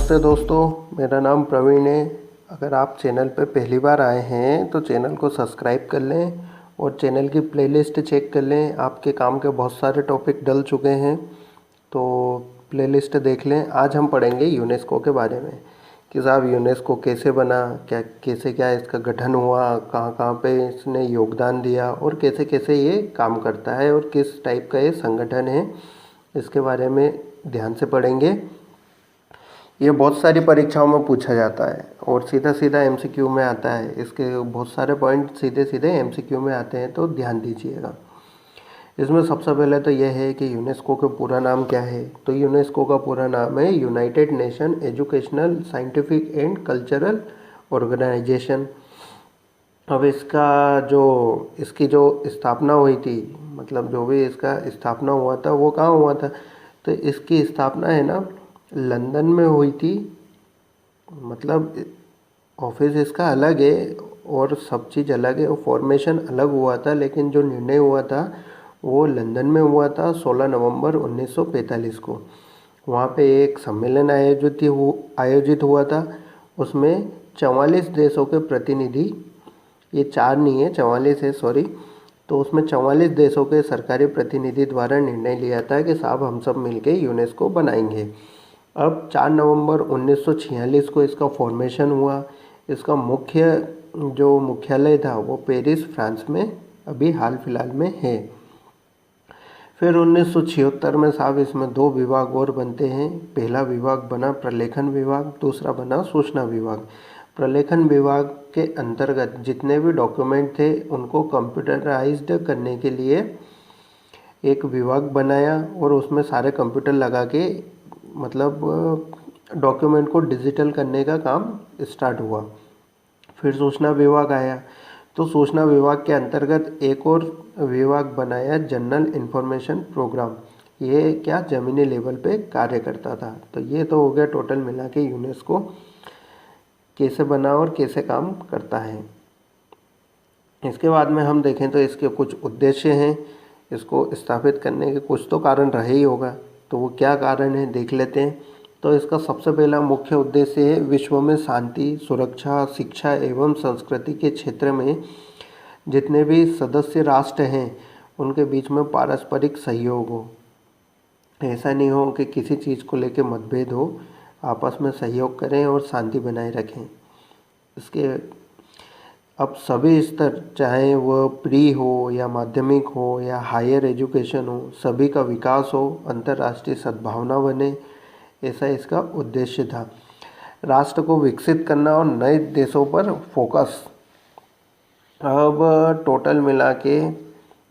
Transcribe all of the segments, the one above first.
नमस्ते दोस्तों, मेरा नाम प्रवीण है। अगर आप चैनल पर पहली बार आए हैं तो चैनल को सब्सक्राइब कर लें और चैनल की प्लेलिस्ट चेक कर लें। आपके काम के बहुत सारे टॉपिक डल चुके हैं तो प्लेलिस्ट देख लें। आज हम पढ़ेंगे यूनेस्को के बारे में कि साहब यूनेस्को कैसे बना, क्या इसका गठन हुआ, कहाँ कहाँ पे इसने योगदान दिया और कैसे कैसे ये काम करता है और किस टाइप का ये संगठन है, इसके बारे में ध्यान से पढ़ेंगे। ये बहुत सारी परीक्षाओं में पूछा जाता है और सीधा सीधा एमसीक्यू में आता है। इसके बहुत सारे पॉइंट सीधे सीधे एमसीक्यू में आते हैं, तो ध्यान दीजिएगा। इसमें सबसे पहले तो यह है कि यूनेस्को का पूरा नाम क्या है। तो यूनेस्को का पूरा नाम है United Nation Educational Scientific and Cultural Organization. अब इसकी जो स्थापना हुई थी, मतलब जो भी इसका स्थापना हुआ था वो कहाँ हुआ था, तो इसकी स्थापना है ना लंदन में हुई थी। मतलब ऑफिस इसका अलग है और सब चीज़ अलग है और फॉर्मेशन अलग हुआ था, लेकिन जो निर्णय हुआ था वो लंदन में हुआ था 16 नवंबर 1945 को। वहाँ पे एक सम्मेलन आयोजित हुआ था। उसमें 44 देशों के प्रतिनिधि, ये 4 नहीं है 44 है, सॉरी। तो उसमें 44 देशों के सरकारी प्रतिनिधि द्वारा निर्णय लिया था कि साहब हम सब मिलके यूनेस्को बनाएंगे। अब 4 नवंबर 1946 को इसका फॉर्मेशन हुआ। इसका मुख्यालय था वो पेरिस, फ्रांस में अभी हाल फिलहाल में है। फिर 1976 में साहब इसमें 2 विभाग और बनते हैं। पहला विभाग बना प्रलेखन विभाग, दूसरा बना सूचना विभाग। प्रलेखन विभाग के अंतर्गत जितने भी डॉक्यूमेंट थे उनको कंप्यूटराइज्ड करने के लिए एक विभाग बनाया और उसमें सारे कंप्यूटर लगा के मतलब डॉक्यूमेंट को डिजिटल करने का काम स्टार्ट हुआ। फिर सूचना विभाग आया, तो सूचना विभाग के अंतर्गत एक और विभाग बनाया जनरल इंफॉर्मेशन प्रोग्राम। ये क्या ज़मीनी लेवल पे कार्य करता था। तो ये तो हो गया टोटल मिला के यूनेस्को कैसे बना और कैसे काम करता है। इसके बाद में हम देखें तो इसके कुछ उद्देश्य हैं। इसको स्थापित करने के कुछ तो कारण रहे ही होगा, तो वो क्या कारण है देख लेते हैं। तो इसका सबसे पहला मुख्य उद्देश्य है विश्व में शांति, सुरक्षा, शिक्षा एवं संस्कृति के क्षेत्र में जितने भी सदस्य राष्ट्र हैं उनके बीच में पारस्परिक सहयोग हो। ऐसा नहीं हो कि किसी चीज़ को लेकर मतभेद हो, आपस में सहयोग करें और शांति बनाए रखें। इसके अब सभी स्तर, चाहे वह प्री हो या माध्यमिक हो या हायर एजुकेशन हो, सभी का विकास हो, अंतर्राष्ट्रीय सद्भावना बने, ऐसा इसका उद्देश्य था। राष्ट्र को विकसित करना और नए देशों पर फोकस। अब टोटल मिला के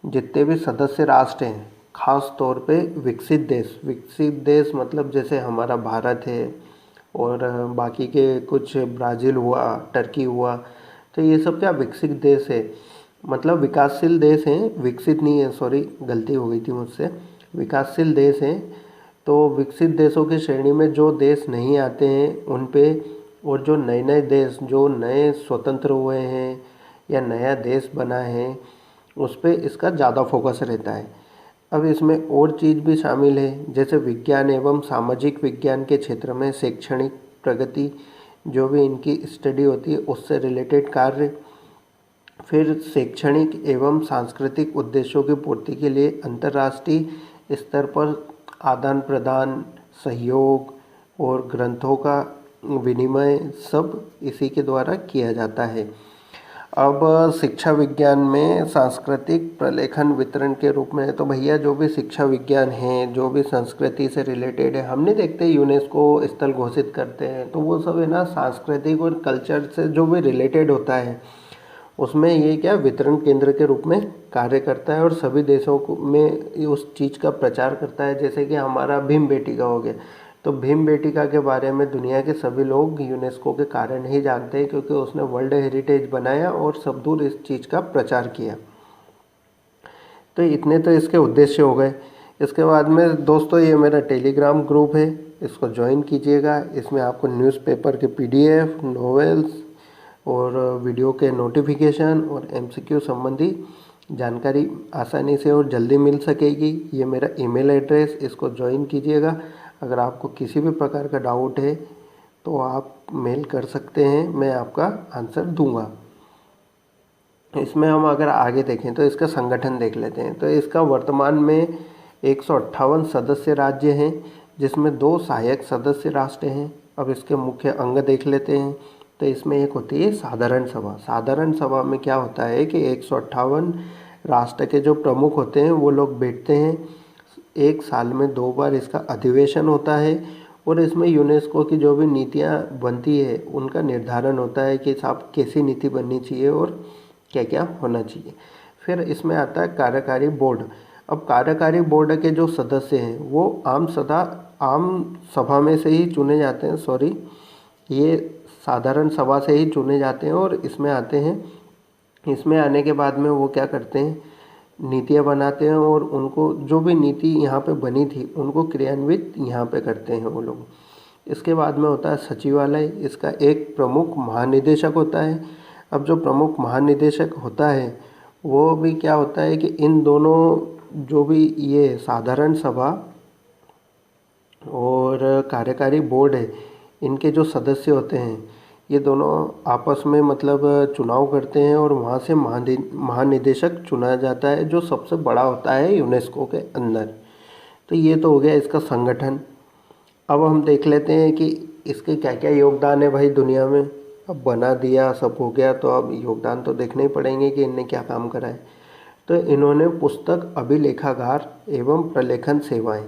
जितने भी सदस्य राष्ट्र हैं, खास तौर पे विकसित देश मतलब जैसे हमारा भारत है और बाकी के कुछ ब्राज़ील हुआ, टर्की हुआ, तो ये सब क्या विकसित देश है, मतलब विकासशील देश हैं, विकसित नहीं है, सॉरी गलती हो गई थी मुझसे, विकासशील देश हैं। तो विकसित देशों की श्रेणी में जो देश नहीं आते हैं उन पे, और जो नए नए देश जो नए स्वतंत्र हुए हैं या नया देश बना है उस पे इसका ज़्यादा फोकस रहता है। अब इसमें और चीज़ भी शामिल है, जैसे विज्ञान एवं सामाजिक विज्ञान के क्षेत्र में शैक्षणिक प्रगति, जो भी इनकी स्टडी होती है उससे रिलेटेड कार्य। फिर शैक्षणिक एवं सांस्कृतिक उद्देश्यों की पूर्ति के लिए अंतर्राष्ट्रीय स्तर पर आदान प्रदान, सहयोग और ग्रंथों का विनिमय सब इसी के द्वारा किया जाता है। अब शिक्षा विज्ञान में सांस्कृतिक प्रलेखन वितरण के रूप में, तो भैया जो भी शिक्षा विज्ञान है, जो भी संस्कृति से रिलेटेड है, हम नहीं देखते यूनेस्को स्थल घोषित करते हैं, तो वो सब है ना सांस्कृतिक और कल्चर से जो भी रिलेटेड होता है उसमें ये क्या वितरण केंद्र के रूप में कार्य करता है और सभी देशों में उस चीज़ का प्रचार करता है। जैसे कि हमारा भीमबेटिका हो गया, तो भीमबेटिका के बारे में दुनिया के सभी लोग यूनेस्को के कारण ही जानते हैं, क्योंकि उसने वर्ल्ड हेरिटेज बनाया और सब दूर इस चीज़ का प्रचार किया। तो इतने तो इसके उद्देश्य हो गए। इसके बाद में दोस्तों ये मेरा टेलीग्राम ग्रुप है, इसको ज्वाइन कीजिएगा। इसमें आपको न्यूज़पेपर के PDF, नॉवेल्स और वीडियो के नोटिफिकेशन और MCQ संबंधी जानकारी आसानी से और जल्दी मिल सकेगी। ये मेरा ईमेल एड्रेस, इसको ज्वाइन कीजिएगा। अगर आपको किसी भी प्रकार का डाउट है तो आप मेल कर सकते हैं, मैं आपका आंसर दूंगा। इसमें हम अगर आगे देखें तो इसका संगठन देख लेते हैं। तो इसका वर्तमान में 158 सदस्य राज्य हैं, जिसमें 2 सहायक सदस्य राष्ट्र हैं। अब इसके मुख्य अंग देख लेते हैं। तो इसमें एक होती है साधारण सभा। साधारण सभा में क्या होता है कि 158 राष्ट्र के जो प्रमुख होते हैं वो लोग बैठते हैं। एक साल में 2 बार इसका अधिवेशन होता है और इसमें यूनेस्को की जो भी नीतियाँ बनती है उनका निर्धारण होता है कि साहब कैसी नीति बननी चाहिए और क्या क्या होना चाहिए। फिर इसमें आता है कार्यकारी बोर्ड। अब कार्यकारी बोर्ड के जो सदस्य हैं वो आम सभा में से ही चुने जाते हैं। सॉरी, ये साधारण सभा से ही चुने जाते हैं और इसमें आते हैं। इसमें आने के बाद में वो क्या करते हैं, नीतियाँ बनाते हैं और उनको जो भी नीति यहाँ पे बनी थी उनको क्रियान्वित यहाँ पे करते हैं वो लोग। इसके बाद में होता है सचिवालय। इसका एक प्रमुख महानिदेशक होता है। अब जो प्रमुख महानिदेशक होता है वो भी क्या होता है कि इन दोनों जो भी ये साधारण सभा और कार्यकारी बोर्ड है, इनके जो सदस्य होते हैं ये दोनों आपस में मतलब चुनाव करते हैं और वहाँ से महानिदेशक चुना जाता है, जो सबसे बड़ा होता है यूनेस्को के अंदर। तो ये तो हो गया इसका संगठन। अब हम देख लेते हैं कि इसके क्या क्या योगदान है भाई दुनिया में। अब बना दिया, सब हो गया, तो अब योगदान तो देखने ही पड़ेंगे कि इनने क्या काम करा है। तो इन्होंने पुस्तक अभिलेखागार एवं प्रलेखन सेवाएं,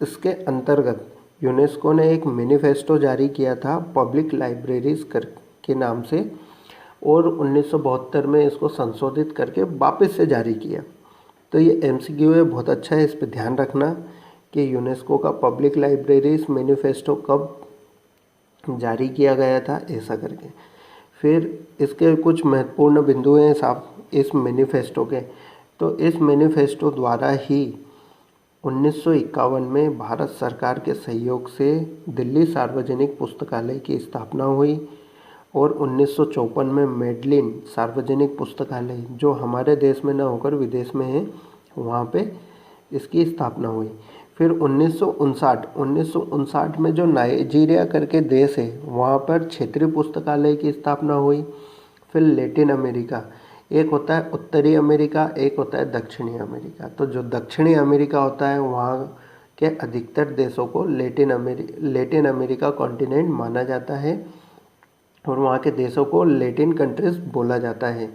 इसके अंतर्गत यूनेस्को ने एक मैनिफेस्टो जारी किया था पब्लिक लाइब्रेरीज कर के नाम से, और 1972 में इसको संशोधित करके वापस से जारी किया। तो ये MCQ है, बहुत अच्छा है, इस पर ध्यान रखना कि यूनेस्को का पब्लिक लाइब्रेरीज मैनिफेस्टो कब जारी किया गया था, ऐसा करके। फिर इसके कुछ महत्वपूर्ण बिंदु हैं साहब इस मैनिफेस्टो के। तो इस मैनिफेस्टो द्वारा ही 1951 में भारत सरकार के सहयोग से दिल्ली सार्वजनिक पुस्तकालय की स्थापना हुई और 1954 में मेडलिन सार्वजनिक पुस्तकालय, जो हमारे देश में न होकर विदेश में है, वहाँ पे इसकी स्थापना हुई। फिर 1959 में जो नाइजीरिया करके देश है वहाँ पर क्षेत्रीय पुस्तकालय की स्थापना हुई। फिर लैटिन अमेरिका, एक होता है उत्तरी अमेरिका, एक होता है दक्षिणी अमेरिका। तो जो दक्षिणी अमेरिका होता है वहाँ के अधिकतर देशों को लैटिन अमेरिका कॉन्टिनेंट माना जाता है और वहाँ के देशों को लैटिन कंट्रीज बोला जाता है।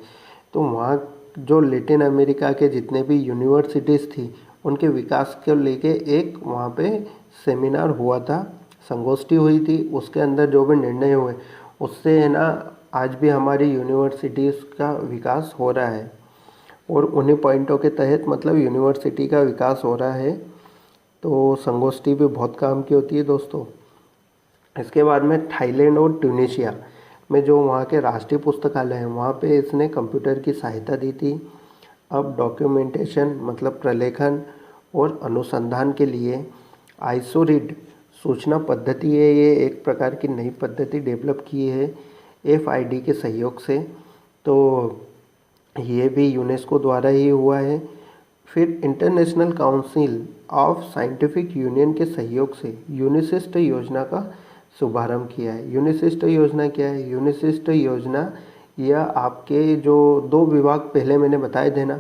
तो वहाँ जो लैटिन अमेरिका के जितने भी यूनिवर्सिटीज़ थी उनके विकास को लेके एक वहाँ पे सेमिनार हुआ था, संगोष्ठी हुई थी। उसके अंदर जो भी निर्णय हुए उससे है ना आज भी हमारी यूनिवर्सिटीज़ का विकास हो रहा है और उन्हीं पॉइंटों के तहत मतलब यूनिवर्सिटी का विकास हो रहा है। तो संगोष्ठी भी बहुत काम की होती है दोस्तों। इसके बाद में थाईलैंड और ट्यूनीशिया में जो वहाँ के राष्ट्रीय पुस्तकालय हैं वहाँ पे इसने कंप्यूटर की सहायता दी थी। अब डॉक्यूमेंटेशन मतलब प्रलेखन और अनुसंधान के लिए आइसोरीड सूचना पद्धति है, ये एक प्रकार की नई पद्धति डेवलप की है FID के सहयोग से। तो ये भी यूनेस्को द्वारा ही हुआ है। फिर international council of scientific union के सहयोग से यूनिसिस्ट योजना का शुभारंभ किया है। यूनिसिस्ट योजना क्या है? यूनिसिस्ट योजना यह आपके जो 2 विभाग पहले मैंने बताए थे ना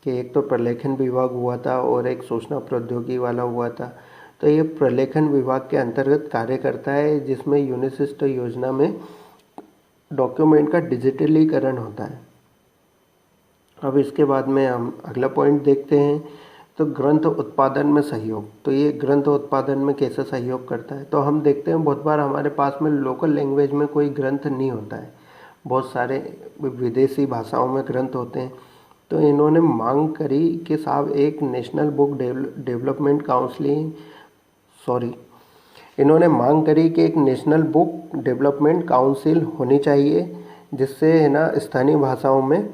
कि एक तो प्रलेखन विभाग हुआ था और एक सूचना प्रौद्योगिकी वाला हुआ था। तो ये प्रलेखन विभाग के अंतर्गत कार्य करता है, जिसमें यूनिसिस्ट योजना में डॉक्यूमेंट का डिजिटलीकरण होता है। अब इसके बाद में हम अगला पॉइंट देखते हैं। तो ग्रंथ उत्पादन में सहयोग, तो ये ग्रंथ उत्पादन में कैसे सहयोग करता है? तो हम देखते हैं बहुत बार हमारे पास में लोकल लैंग्वेज में कोई ग्रंथ नहीं होता है, बहुत सारे विदेशी भाषाओं में ग्रंथ होते हैं। तो इन्होंने मांग करी कि साहब एक नेशनल बुक डेवलपमेंट काउंसिलिंग इन्होंने मांग करी कि एक नेशनल बुक डेवलपमेंट काउंसिल होनी चाहिए, जिससे है ना स्थानीय भाषाओं में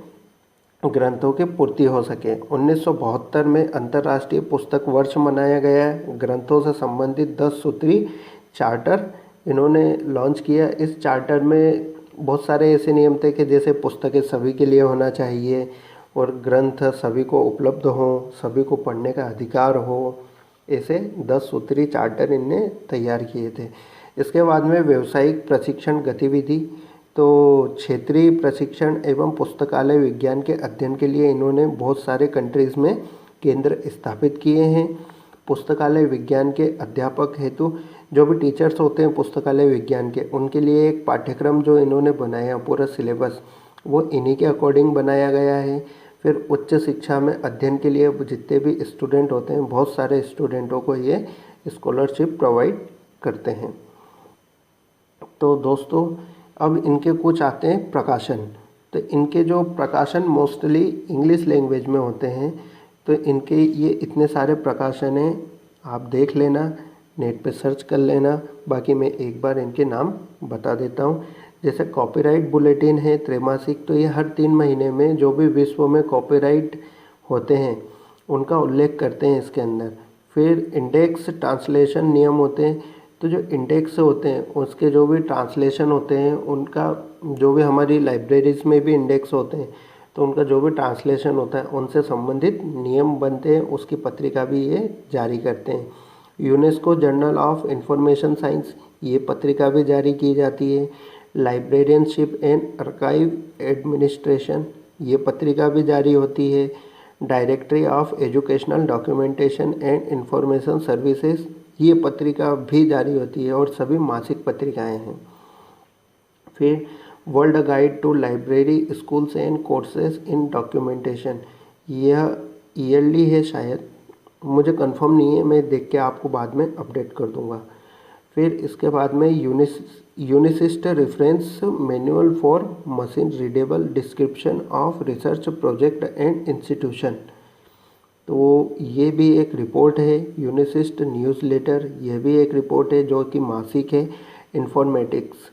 ग्रंथों की पूर्ति हो सके। 1972 में अंतर्राष्ट्रीय पुस्तक वर्ष मनाया गया है। ग्रंथों से संबंधित 10 सूत्री चार्टर इन्होंने लॉन्च किया। इस चार्टर में बहुत सारे ऐसे नियम थे कि जैसे पुस्तकें सभी के लिए होना चाहिए और ग्रंथ सभी को उपलब्ध हो, सभी को पढ़ने का अधिकार हो। ऐसे 10 सूत्री चार्टर इनने तैयार किए थे। इसके बाद में व्यावसायिक प्रशिक्षण गतिविधि, तो क्षेत्रीय प्रशिक्षण एवं पुस्तकालय विज्ञान के अध्ययन के लिए इन्होंने बहुत सारे कंट्रीज़ में केंद्र स्थापित किए हैं। पुस्तकालय विज्ञान के अध्यापक हेतु जो भी टीचर्स होते हैं पुस्तकालय विज्ञान के, उनके लिए एक पाठ्यक्रम जो इन्होंने बनाया, पूरा सिलेबस वो इन्हीं के अकॉर्डिंग बनाया गया है। फिर उच्च शिक्षा में अध्ययन के लिए जितने भी स्टूडेंट होते हैं, बहुत सारे स्टूडेंटों को ये स्कॉलरशिप प्रोवाइड करते हैं। तो दोस्तों अब इनके कुछ आते हैं प्रकाशन। तो इनके जो प्रकाशन मोस्टली इंग्लिश लैंग्वेज में होते हैं। तो इनके ये इतने सारे प्रकाशन हैं, आप देख लेना, नेट पे सर्च कर लेना। बाकी मैं एक बार इनके नाम बता देता हूँ। जैसे कॉपीराइट बुलेटिन है त्रैमासिक, तो ये हर 3 महीने में जो भी विश्व में कॉपीराइट होते हैं उनका उल्लेख करते हैं इसके अंदर। फिर इंडेक्स ट्रांसलेशन नियम होते हैं, तो जो इंडेक्स होते हैं उसके जो भी ट्रांसलेशन होते हैं उनका, जो भी हमारी लाइब्रेरीज में भी इंडेक्स होते हैं, तो उनका जो भी ट्रांसलेशन होता है उनसे संबंधित नियम बनते हैं, उसकी पत्रिका भी ये जारी करते हैं। UNESCO journal of information science, ये पत्रिका भी जारी की जाती है। लाइब्रेरियनशिप एंड आर्काइव एडमिनिस्ट्रेशन, ये पत्रिका भी जारी होती है। Directory of educational documentation and information services, ये पत्रिका भी जारी होती है और सभी मासिक पत्रिकाएं हैं। फिर World Guide to Library Schools and Courses in Documentation, यह ईयरली है शायद, मुझे कंफर्म नहीं है, मैं देख के आपको बाद में अपडेट कर दूंगा। फिर इसके बाद में UNISIST reference manual for machine readable description of research project and institution, तो ये भी एक रिपोर्ट है। यूनिसिस्ट न्यूज़लेटर, यह भी एक रिपोर्ट है जो कि मासिक है। इन्फॉर्मेटिक्स,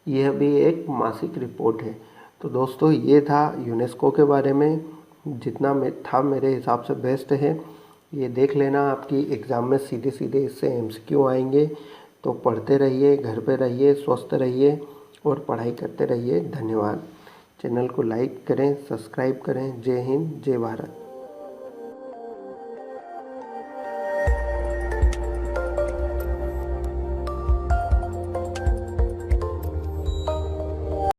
यह भी एक मासिक रिपोर्ट है। तो दोस्तों ये था यूनेस्को के बारे में, जितना था मेरे हिसाब से बेस्ट है। ये देख लेना, आपकी एग्ज़ाम में सीधे सीधे इससे MCQ आएंगे। तो पढ़ते रहिए, घर पे रहिए, स्वस्थ रहिए और पढ़ाई करते रहिए। धन्यवाद। चैनल को लाइक करें, सब्सक्राइब करें। जय हिंद, जय भारत।